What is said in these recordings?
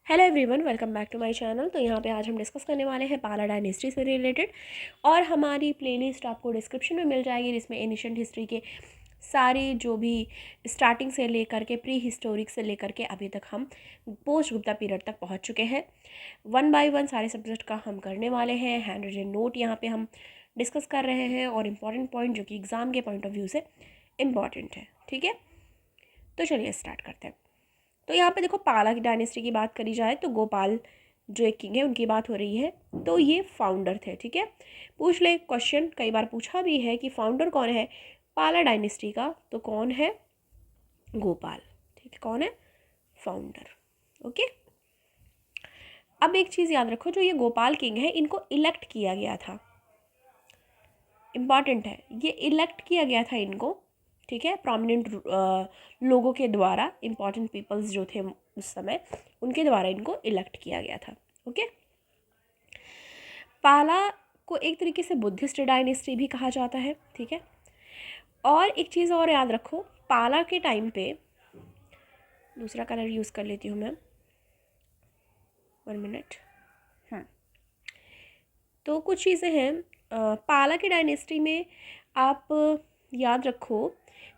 Hello everyone, welcome back to my channel. तो यहाँ पे आज हम डिस्कस करने वाले हैं पाला डायनेस्टी से रिलेटेड, और हमारी प्लेलिस्ट आपको डिस्क्रिप्शन में मिल जाएगी, जिसमें एनिशिएंट हिस्ट्री के सारे जो भी स्टार्टिंग से लेकर के प्री हिस्टोरिक से लेकर के अभी तक हम पोस्ट गुप्ता पीरियड तक पहुँच चुके हैं। 1 बाय 1 सारे सब्जेक्ट का हम करने वाले हैं। हैंड रिटन नोट यहाँ पर हम डिस्कस कर रहे हैं, और इम्पॉर्टेंट पॉइंट जो कि एग्ज़ाम के पॉइंट ऑफ व्यू से इम्पॉर्टेंट है। ठीक है, तो चलिए स्टार्ट करते हैं। तो यहाँ पे देखो, पाला की डायनेस्टी की बात करी जाए तो गोपाल जो एक किंग है उनकी बात हो रही है। तो ये फाउंडर थे। ठीक है, पूछ ले क्वेश्चन, कई बार पूछा भी है कि फाउंडर कौन है पाला डायनेस्टी का, तो कौन है? गोपाल। ठीक है, कौन है? फाउंडर। ओके, अब एक चीज़ याद रखो, जो ये गोपाल किंग है इनको इलेक्ट किया गया था। इम्पॉर्टेंट है, ये इलेक्ट किया गया था इनको। ठीक है, प्रोमिनेंट लोगों के द्वारा, इम्पॉर्टेंट पीपल्स जो थे उस समय, उनके द्वारा इनको इलेक्ट किया गया था। ओके, पाला को एक तरीके से बुद्धिस्ट डायनेस्टी भी कहा जाता है। ठीक है, और एक चीज़ और याद रखो, पाला के टाइम पे, दूसरा कलर यूज़ कर लेती हूँ मैं, 1 मिनट। तो कुछ चीज़ें हैं पाला की डायनेस्टी में, आप याद रखो।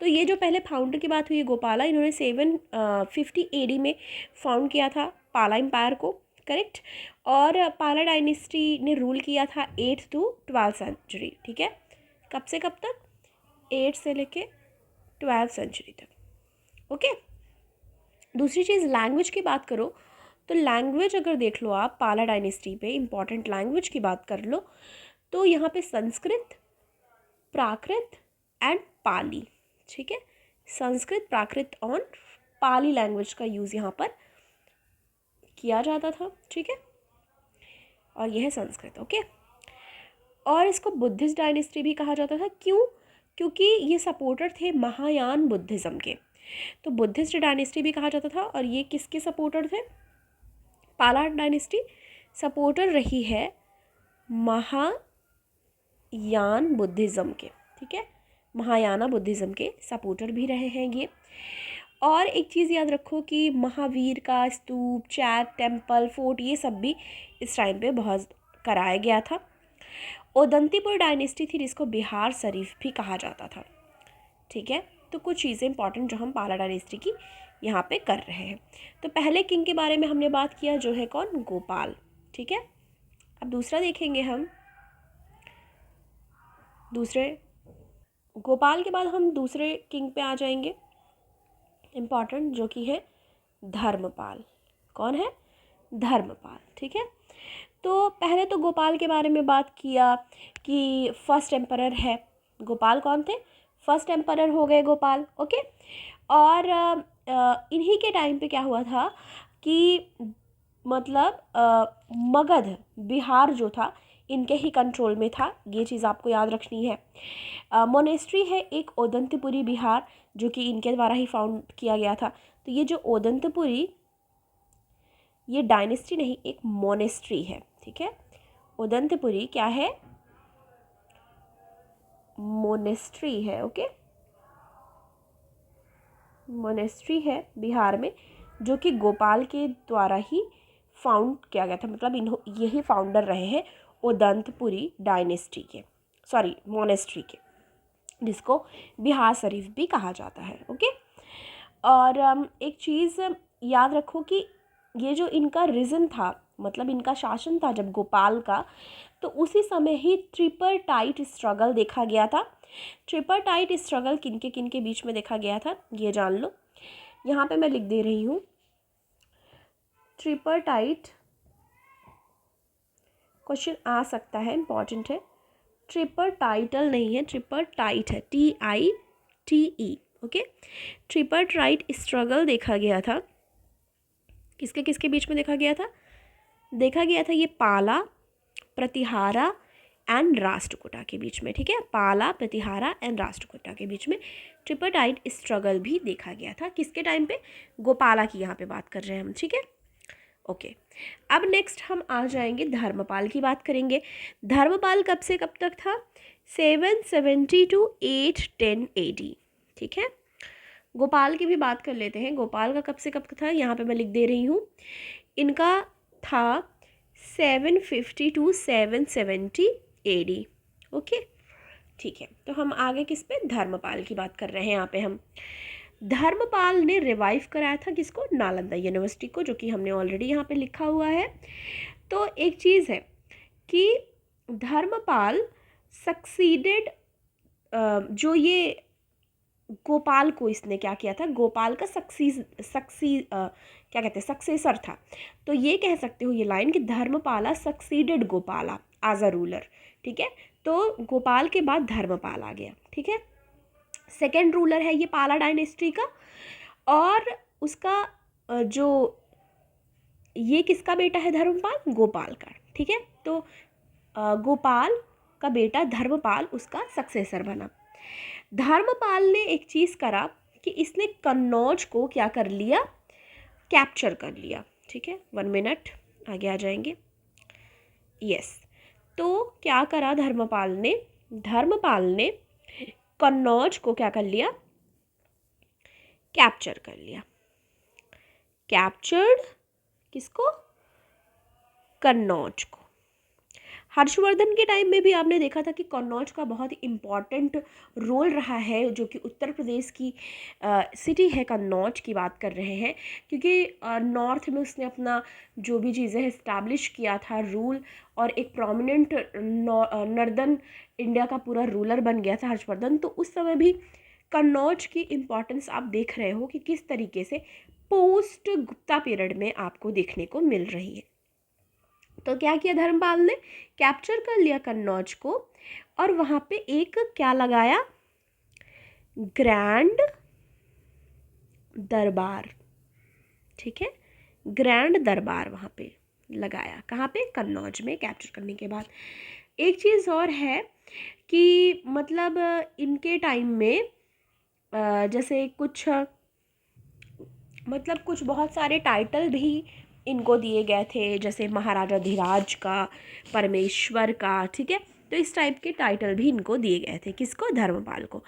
तो ये जो पहले फाउंडर की बात हुई है गोपाला, इन्होंने 750 AD में फाउंड किया था पाला एम्पायर को, करेक्ट। और पाला डायनेस्टी ने रूल किया था 8th to 12th सेंचुरी। ठीक है, कब से कब तक? 8 से लेके 12th सेंचुरी तक। ओके, दूसरी चीज़ लैंग्वेज की बात करो, तो लैंग्वेज अगर देख लो आप पाला डायनेस्टी पे, इम्पॉर्टेंट लैंग्वेज की बात कर लो, तो यहाँ पे संस्कृत, प्राकृत एंड पाली। ठीक है, संस्कृत, प्राकृत और पाली लैंग्वेज का यूज़ यहाँ पर किया जाता था। ठीक है, और यह है संस्कृत। ओके, और इसको बुद्धिस्ट डायनेस्टी भी कहा जाता था। क्यों? क्योंकि ये सपोर्टर थे महायान बुद्धिज़्म के, तो बुद्धिस्ट डायनेस्टी भी कहा जाता था। और ये किसके सपोर्टर थे? पाला डायनेस्टी सपोर्टर रही है महायान बुद्धिज़्म के। ठीक है, महायाना बुद्धिज़्म के सपोर्टर भी रहे हैं ये। और एक चीज़ याद रखो कि महावीर का स्तूप, चैट, टेम्पल, फोर्ट, ये सब भी इस टाइम पे बहुत कराया गया था। ओदंतीपुर डायनेस्टी थी, जिसको बिहार शरीफ भी कहा जाता था। ठीक है, तो कुछ चीज़ें इंपॉर्टेंट जो हम पाला डायनेस्टी की यहाँ पे कर रहे हैं। तो पहले किंग के बारे में हमने बात किया, जो है कौन? गोपाल। ठीक है, अब दूसरा देखेंगे हम। दूसरे गोपाल के बाद हम दूसरे किंग पे आ जाएंगे, इम्पॉर्टेंट, जो कि है धर्मपाल। कौन है? धर्मपाल। ठीक है, तो पहले तो गोपाल के बारे में बात किया कि फर्स्ट एम्परर है गोपाल। कौन थे? फर्स्ट एम्परर हो गए गोपाल। ओके, और इन्हीं के टाइम पे क्या हुआ था कि मतलब मगध, बिहार जो था, इनके ही कंट्रोल में था। ये चीज़ आपको याद रखनी है। मोनेस्ट्री है एक ओदंतपुरी बिहार, जो कि इनके द्वारा ही फाउंड किया गया था। तो ये जो ओदंतपुरी, ये डायनेस्टी नहीं, एक मोनेस्ट्री है। ठीक है, ओदंतपुरी क्या है? मोनेस्ट्री है। ओके, मोनेस्ट्री है बिहार में, जो कि गोपाल के द्वारा ही फाउंड किया गया था। मतलब यही फाउंडर रहे हैं ओदंतपुरी डायनेस्टी के, सॉरी मोनेस्ट्री के, जिसको बिहार शरीफ भी कहा जाता है। ओके, और एक चीज़ याद रखो कि ये जो इनका रीजन था, मतलब इनका शासन था जब गोपाल का, तो उसी समय ही ट्रिपरटाइट स्ट्रगल देखा गया था। ट्रिपरटाइट स्ट्रगल किनके किनके बीच में देखा गया था, ये जान लो। यहाँ पे मैं लिख दे रही हूँ, ट्रिपरटाइट क्वेश्चन आ सकता है, इम्पॉर्टेंट है। ट्रिपरटाइटल नहीं है, ट्रिपरटाइट है, TITE। ओके, ट्रिपरटाइट स्ट्रगल देखा गया था। किसके किसके बीच में देखा गया था? देखा गया था ये पाला, प्रतिहारा एंड राष्ट्रकूटा के बीच में। ठीक है, पाला, प्रतिहारा एंड राष्ट्रकूटा के बीच में ट्रिपरटाइट स्ट्रगल भी देखा गया था। किसके टाइम पे? गोपाला की यहाँ पे बात कर रहे हैं हम। ठीक है, ओके, अब नेक्स्ट हम आ जाएंगे धर्मपाल की बात करेंगे। धर्मपाल कब से कब तक था? 770 to 810 AD। ठीक है, गोपाल की भी बात कर लेते हैं। गोपाल का कब से कब था, यहाँ पे मैं लिख दे रही हूँ, इनका था 750 टू 770 AD। ओके, ठीक है। तो हम आगे किस पे, धर्मपाल की बात कर रहे हैं यहाँ पे हम। धर्मपाल ने रिवाइव कराया था किसको, नालंदा यूनिवर्सिटी को, जो कि हमने ऑलरेडी यहाँ पे लिखा हुआ है। तो एक चीज़ है कि धर्मपाल सक्सीडेड, जो ये गोपाल को इसने क्या किया था, गोपाल का क्या कहते हैं, सक्सेसर था। तो ये कह सकते हो ये लाइन कि Dharmapala succeeded Gopala as a ruler. ठीक है, तो गोपाल के बाद धर्मपाल आ गया। ठीक है, सेकेंड रूलर है ये पाला डायनेस्टी का। और उसका जो ये किसका बेटा है, धर्मपाल, गोपाल का। ठीक है, तो गोपाल का बेटा धर्मपाल उसका सक्सेसर बना। धर्मपाल ने एक चीज़ करा कि इसने कन्नौज को क्या कर लिया, कैप्चर कर लिया। ठीक है, 1 मिनट आगे आ जाएंगे। यस, तो क्या करा धर्मपाल ने कन्नौज को क्या कर लिया, कैप्चर कर लिया। कैप्चर्ड किसको, कन्नौज को। हर्षवर्धन के टाइम में भी आपने देखा था कि कन्नौज का बहुत ही इम्पॉर्टेंट रोल रहा है, जो कि उत्तर प्रदेश की सिटी है, कन्नौज की बात कर रहे हैं, क्योंकि नॉर्थ में उसने अपना जो भी चीज़ें इस्टेब्लिश किया था रूल, और एक प्रोमिनेंट नॉर्दर्न इंडिया का पूरा रूलर बन गया था हर्षवर्धन। तो उस समय भी कन्नौज की इम्पॉर्टेंस आप देख रहे हो कि किस तरीके से पोस्ट गुप्ता पीरियड में आपको देखने को मिल रही है। तो क्या किया धर्मपाल ने, कैप्चर कर लिया कन्नौज को, और वहाँ पे एक क्या लगाया, ग्रैंड दरबार। ठीक है, ग्रैंड दरबार वहाँ पे लगाया, कहाँ पे, कन्नौज में कैप्चर करने के बाद। एक चीज़ और है कि मतलब इनके टाइम में जैसे कुछ बहुत सारे टाइटल भी इनको दिए गए थे, जैसे महाराजा धीराज का, परमेश्वर का। ठीक है, तो इस टाइप के टाइटल भी इनको दिए गए थे, किसको, धर्मपाल को।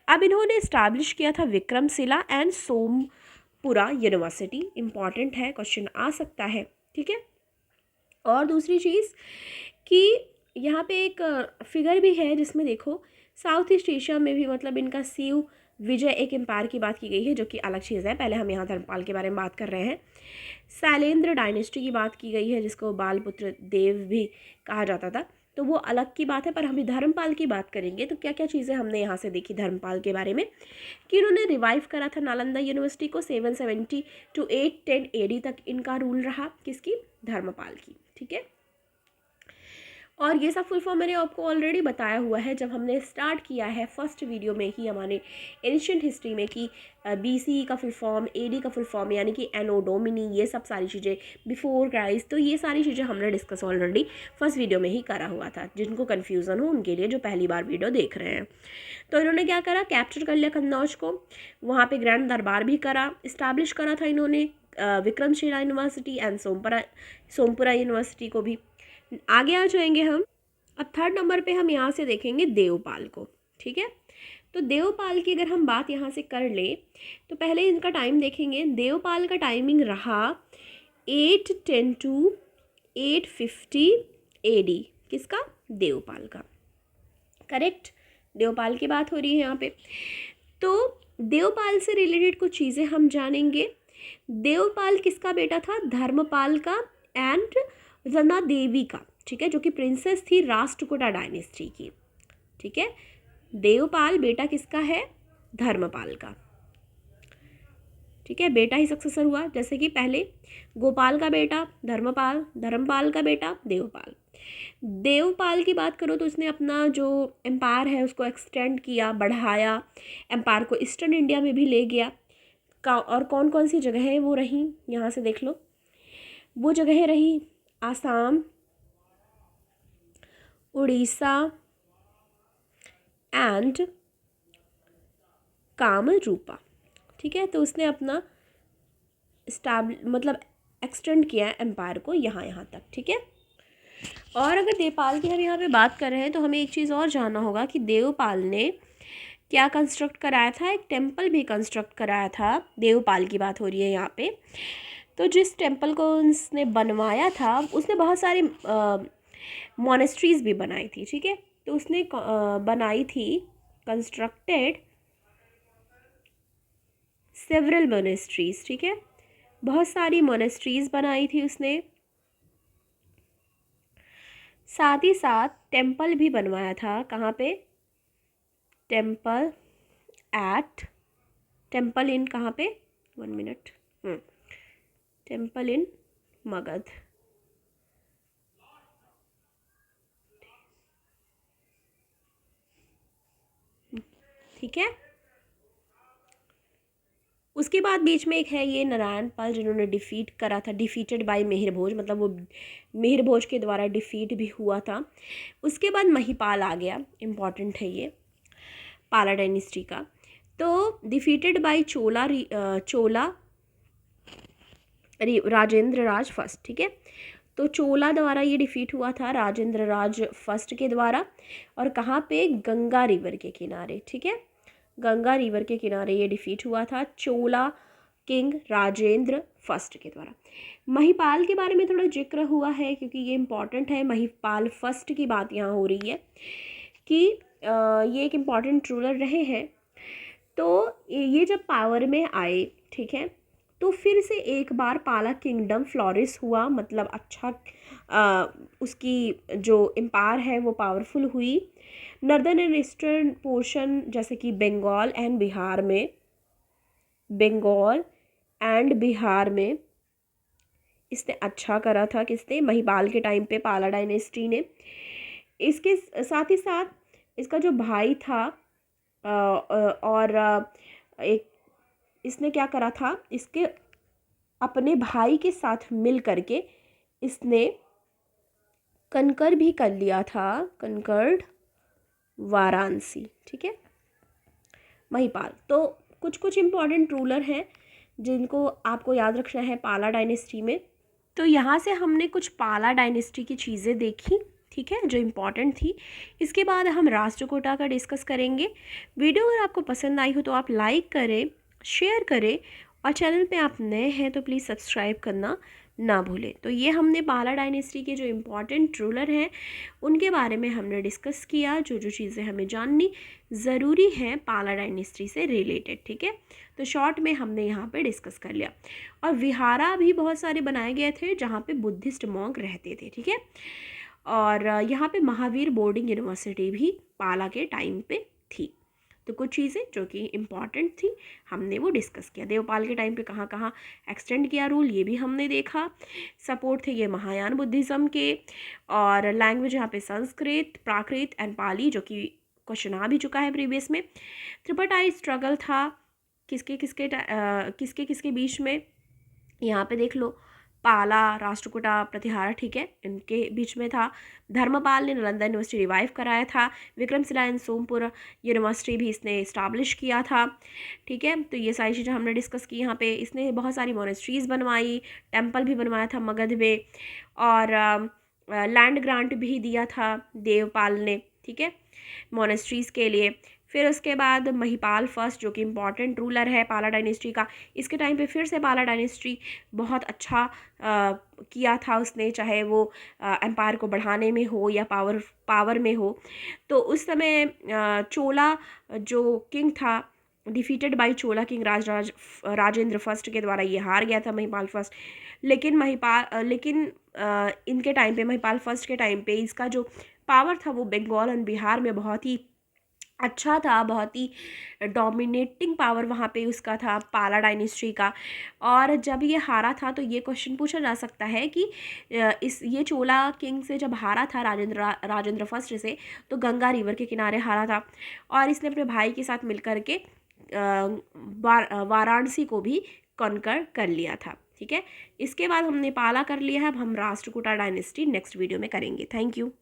अब इन्होंने इस्टेब्लिश किया था Vikramshila and Sompura university. Important है, क्वेश्चन आ सकता है। ठीक है, और दूसरी चीज़ कि यहाँ पे एक फिगर भी है जिसमें देखो साउथ ईस्ट एशिया में भी मतलब इनका शिव विजय एक एम्पायर की बात की गई है, जो कि अलग चीज़ है। पहले हम यहाँ धर्मपाल के बारे में बात कर रहे हैं। शैलेंद्र डायनेस्टी की बात की गई है, जिसको बालपुत्र देव भी कहा जाता था, तो वो अलग की बात है। पर हम धर्मपाल की बात करेंगे तो क्या क्या चीज़ें हमने यहाँ से देखी धर्मपाल के बारे में, कि उन्होंने रिवाइव करा था नालंदा यूनिवर्सिटी को। 770 टू 810 AD तक इनका रूल रहा, किसकी, धर्मपाल की। ठीक है, और ये सब फुल फॉर्म मैंने आपको ऑलरेडी बताया हुआ है जब हमने स्टार्ट किया है फर्स्ट वीडियो में ही हमारे एंशिएंट हिस्ट्री में, कि BC का फुल फॉर्म, AD का फुल फॉर्म यानी कि एनो डोमिनी, ये सब सारी चीज़ें, बिफोर क्राइस्ट, तो ये सारी चीज़ें हमने डिस्कस ऑलरेडी फर्स्ट वीडियो में ही करा हुआ था। जिनको कन्फ्यूज़न हो उनके लिए, जो पहली बार वीडियो देख रहे हैं। तो इन्होंने क्या करा, कैप्चर कर लिया कन्नौज को, वहाँ पर ग्रैंड दरबार भी करा, इस्टेब्लिश करा था इन्होंने Vikramshila university and Sompura university को भी। आगे आ जाएंगे हम। अब थर्ड नंबर पे हम यहाँ से देखेंगे देवपाल को। ठीक है, तो देवपाल की अगर हम बात यहाँ से कर ले तो पहले इनका टाइम देखेंगे। देवपाल का टाइमिंग रहा 810 टू 850 AD। किसका, देवपाल का। करेक्ट, देवपाल की बात हो रही है यहाँ पे। तो देवपाल से रिलेटेड कुछ चीज़ें हम जानेंगे। देवपाल किसका बेटा था, धर्मपाल का एंड जना देवी का। ठीक है, जो कि प्रिंसेस थी राष्ट्रकूटा डायनेस्टी की। ठीक है, देवपाल बेटा किसका है, धर्मपाल का। ठीक है, बेटा ही सक्सेसर हुआ, जैसे कि पहले गोपाल का बेटा धर्मपाल, धर्मपाल का बेटा देवपाल। देवपाल की बात करो तो उसने अपना जो एम्पायर है उसको एक्सटेंड किया, बढ़ाया, एम्पायर को ईस्टर्न इंडिया में भी ले गया। और कौन कौन सी जगहें वो रहीं, यहाँ से देख लो। वो जगहें रही आसाम, उड़ीसा एंड कामरूपा। ठीक है, तो उसने अपना मतलब एक्सटेंड किया है एम्पायर को यहाँ तक। ठीक है, और अगर देवपाल की हम यहाँ पे बात कर रहे हैं तो हमें एक चीज़ और जानना होगा कि देवपाल ने क्या कंस्ट्रक्ट कराया था, एक टेम्पल भी कंस्ट्रक्ट कराया था। देवपाल की बात हो रही है यहाँ पे। तो जिस टेम्पल को उसने बनवाया था उसने बहुत सारे मोनेस्ट्रीज़ भी बनाई थी, ठीक है। तो उसने बनाई थी, कंस्ट्रक्टेड सेवरल मोनेस्ट्रीज़, ठीक है, बहुत सारी मोनेस्ट्रीज़ बनाई थी उसने। साथ ही साथ टेम्पल भी बनवाया था। कहाँ पे? टेम्पल इन कहाँ पे? 1 मिनट। टेम्पल इन मगध, ठीक है। उसके बाद बीच में एक है ये नारायण पाल, जिन्होंने डिफीट करा था, डिफीटेड बाय मिहिर भोज, मतलब वो मिहिर भोज के द्वारा डिफीट भी हुआ था। उसके बाद महिपाल आ गया, इम्पॉर्टेंट है ये पाला डायनेस्टी का। तो defeated by Chola Rajendra Raj first, ठीक है। तो चोला द्वारा ये डिफीट हुआ था, राजेंद्र राज फर्स्ट के द्वारा। और कहाँ पे? गंगा रिवर के किनारे, ठीक है, गंगा रिवर के किनारे ये डिफीट हुआ था चोला किंग राजेंद्र फर्स्ट के द्वारा। महिपाल के बारे में थोड़ा जिक्र हुआ है क्योंकि ये इम्पॉर्टेंट है। महिपाल फर्स्ट की बात यहाँ हो रही है कि ये एक इम्पॉर्टेंट रूलर रहे हैं। तो ये जब पावर में आए, ठीक है, तो फिर से एक बार पाला किंगडम फ्लोरिश हुआ, मतलब अच्छा उसकी जो एम्पायर है वो पावरफुल हुई। नर्दर्न एंड ईस्टर्न पोर्शन जैसे कि बंगाल एंड बिहार में इसने अच्छा करा था। किसने? महिपाल के टाइम पे पाला डायनेस्टी ने। इसके साथ ही साथ इसका जो भाई था और एक इसने क्या करा था, इसके अपने भाई के साथ मिल करके इसने कनकर भी कर लिया था, कनकर्ड वाराणसी, ठीक है, महिपाल। तो कुछ कुछ इम्पॉर्टेंट रूलर हैं जिनको आपको याद रखना है पाला डायनेस्टी में। तो यहाँ से हमने कुछ पाला डायनेस्टी की चीज़ें देखी, ठीक है, जो इम्पॉर्टेंट थी। इसके बाद हम राष्ट्रकूटा का डिस्कस करेंगे। वीडियो अगर आपको पसंद आई हो तो आप लाइक करें, शेयर करें, और चैनल पे आप नए हैं तो प्लीज़ सब्सक्राइब करना ना भूलें। तो ये हमने पाला डायनेस्टी के जो इम्पॉर्टेंट रूलर हैं उनके बारे में हमने डिस्कस किया, जो जो चीज़ें हमें जाननी ज़रूरी हैं पाला डायनेस्टी से रिलेटेड, ठीक है। तो शॉर्ट में हमने यहाँ पे डिस्कस कर लिया। और विहारा भी बहुत सारे बनाए गए थे जहाँ पे बुद्धिस्ट मॉन्क रहते थे, ठीक है। और यहाँ पे महावीर बोर्डिंग यूनिवर्सिटी भी पाला के टाइम पे थी। तो कुछ चीज़ें जो कि इम्पॉर्टेंट थी हमने वो डिस्कस किया। देवपाल के टाइम पे कहाँ कहाँ एक्सटेंड किया रूल ये भी हमने देखा। सपोर्ट थे ये महायान बुद्धिज़्म के। और लैंग्वेज यहाँ पे संस्कृत, प्राकृत एंड पाली, जो कि क्वेश्चन आ भी चुका है प्रीवियस में। त्रिपाठाई स्ट्रगल था किसके किसके बीच में, यहाँ पे देख लो, पाला, राष्ट्रकूटा, प्रतिहारा, ठीक है, इनके बीच में था। धर्मपाल ने नालंदा यूनिवर्सिटी रिवाइव कराया था। विक्रमशिला एंड सोमपुर यूनिवर्सिटी भी इसने इस्टाब्लिश किया था, ठीक है। तो ये सारी चीज़ें हमने डिस्कस की यहाँ पे। इसने बहुत सारी मोनेस्ट्रीज़ बनवाई, टेम्पल भी बनवाया था मगध में, और लैंड ग्रांट भी दिया था देवपाल ने, ठीक है, मोनेस्ट्रीज़ के लिए। फिर उसके बाद महिपाल फर्स्ट, जो कि इम्पॉर्टेंट रूलर है पाला डायनेस्टी का, इसके टाइम पे फिर से पाला डायनेस्टी बहुत अच्छा किया था उसने, चाहे वो एम्पायर को बढ़ाने में हो या पावर में हो। तो उस समय चोला जो किंग था, defeated by Chola king Rajendra first के द्वारा ये हार गया था महिपाल फर्स्ट। लेकिन इनके टाइम पे, महिपाल फर्स्ट के टाइम पे, इसका जो पावर था वो बंगाल और बिहार में बहुत ही अच्छा था, बहुत ही डोमिनेटिंग पावर वहाँ पे उसका था पाला डायनेस्टी का। और जब ये हारा था तो ये क्वेश्चन पूछा जा सकता है कि ये चोला किंग से जब हारा था राजेंद्र फर्स्ट से, तो गंगा रिवर के किनारे हारा था, और इसने अपने भाई के साथ मिलकर के वाराणसी को भी कॉन्कर कर लिया था, ठीक है। इसके बाद हमने पाला कर लिया है। अब हम राष्ट्रकूटा डायनेस्टी नेक्स्ट वीडियो में करेंगे। Thank you.